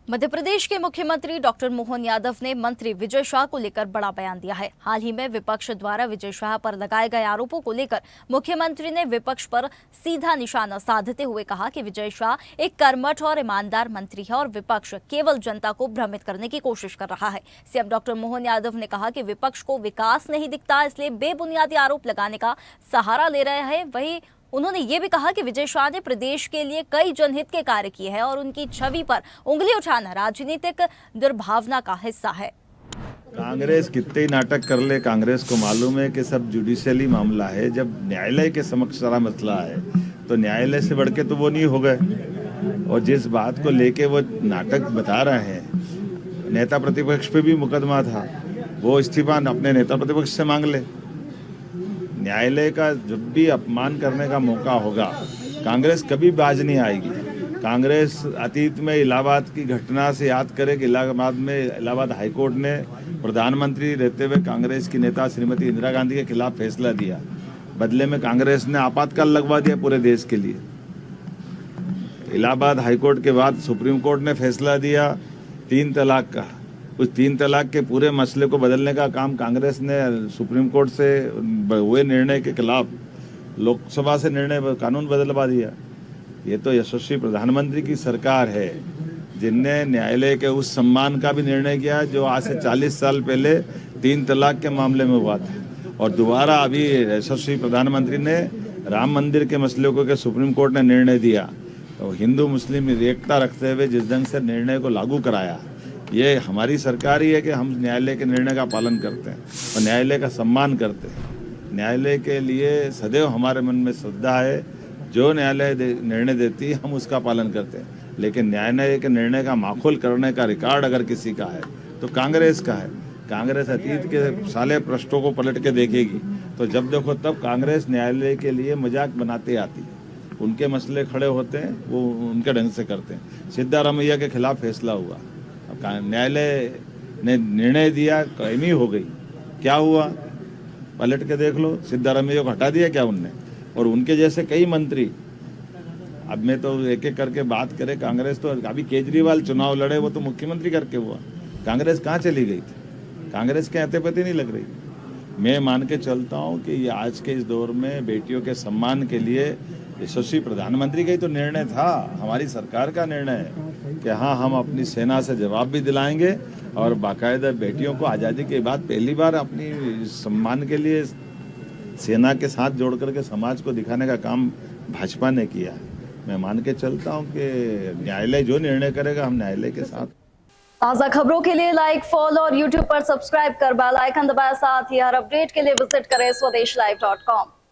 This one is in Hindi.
मध्य प्रदेश के मुख्यमंत्री डॉक्टर मोहन यादव ने मंत्री विजय शाह को लेकर बड़ा बयान दिया है। हाल ही में विपक्ष द्वारा विजय शाह पर लगाए गए आरोपों को लेकर मुख्यमंत्री ने विपक्ष पर सीधा निशाना साधते हुए कहा कि विजय शाह एक कर्मठ और ईमानदार मंत्री है और विपक्ष केवल जनता को भ्रमित करने की कोशिश कर रहा है। सीएम डॉक्टर मोहन यादव ने कहा कि विपक्ष को विकास नहीं दिखता, इसलिए बेबुनियादी आरोप लगाने का सहारा ले रहे हैं। वहीं उन्होंने ये भी कहा कि विजय शाह ने प्रदेश के लिए कई जनहित के कार्य किए हैं और उनकी छवि पर उंगली उठाना राजनीतिक दुर्भावना का हिस्सा है। कांग्रेस कितने ही नाटक कर ले, कांग्रेस को मालूम है कि सब जुडिशियली मामला है। जब न्यायालय के समक्ष सारा मसला है तो न्यायालय से बढ़ के तो वो नहीं हो गए। और जिस बात को लेके वो नाटक बता रहे हैं, नेता प्रतिपक्ष पे भी मुकदमा था, वो इस्तीफा अपने नेता प्रतिपक्ष से मांग ले। न्यायालय का जब भी अपमान करने का मौका होगा, कांग्रेस कभी बाज नहीं आएगी। कांग्रेस अतीत में इलाहाबाद की घटना से याद करे कि इलाहाबाद हाईकोर्ट ने प्रधानमंत्री रहते हुए कांग्रेस की नेता श्रीमती इंदिरा गांधी के खिलाफ फैसला दिया। बदले में कांग्रेस ने आपातकाल लगवा दिया पूरे देश के लिए। इलाहाबाद हाईकोर्ट के बाद सुप्रीम कोर्ट ने फैसला दिया 3 तलाक का। उस 3 तलाक के पूरे मसले को बदलने का काम कांग्रेस ने सुप्रीम कोर्ट से हुए निर्णय के खिलाफ लोकसभा से निर्णय कानून बदलवा दिया। ये तो यशस्वी प्रधानमंत्री की सरकार है जिनने न्यायालय के उस सम्मान का भी निर्णय किया जो आज से 40 साल पहले 3 तलाक के मामले में हुआ था। और दोबारा अभी यशस्वी प्रधानमंत्री ने राम मंदिर के मसले को के सुप्रीम कोर्ट ने निर्णय दिया, तो हिंदू मुस्लिम एकता रखते हुए जिस ढंग से निर्णय को लागू कराया, ये हमारी सरकार ही है कि हम न्यायालय के निर्णय का पालन करते हैं और न्यायालय का सम्मान करते हैं। न्यायालय के लिए सदैव हमारे मन में श्रद्धा है। जो न्यायालय निर्णय देती है हम उसका पालन करते हैं, लेकिन न्यायालय के निर्णय का माखोल करने का रिकॉर्ड अगर किसी का है तो कांग्रेस का है। कांग्रेस अतीत के साले पृष्ठों को पलट के देखेगी तो जब देखो तब कांग्रेस न्यायालय के लिए मजाक बनाते आती है। उनके मसले खड़े होते हैं, वो उनके ढंग से करते हैं। सिद्धारमैया के खिलाफ फैसला हुआ, न्यायालय ने निर्णय दिया, कायमी हो गई। क्या हुआ पलट के देख लो, सिद्धारमैया को हटा दिया क्या उनने? और उनके जैसे कई मंत्री, अब मैं तो एक एक करके बात करे, कांग्रेस तो अभी केजरीवाल चुनाव लड़े, वो तो मुख्यमंत्री करके हुआ। कांग्रेस कहाँ चली गई थी? कांग्रेस के आते पते नहीं लग रही। मैं मान के चलता हूँ कि ये आज के इस दौर में बेटियों के सम्मान के लिए यशस्वी प्रधानमंत्री का ही तो निर्णय था, हमारी सरकार का निर्णय है कि हाँ, हम अपनी सेना से जवाब भी दिलाएंगे और बाकायदा बेटियों को आज़ादी के बाद पहली बार अपनी सम्मान के लिए सेना के साथ जोड़ करके समाज को दिखाने का काम भाजपा ने किया है। मैं मान के चलता हूँ कि न्यायालय जो निर्णय करेगा हम न्यायालय के साथ। ताज़ा खबरों के लिए लाइक, फॉलो और यूट्यूब पर सब्सक्राइब कर बेल आइकन दबाएं। साथ ही हर अपडेट के लिए विजिट करें swedeshlive.com।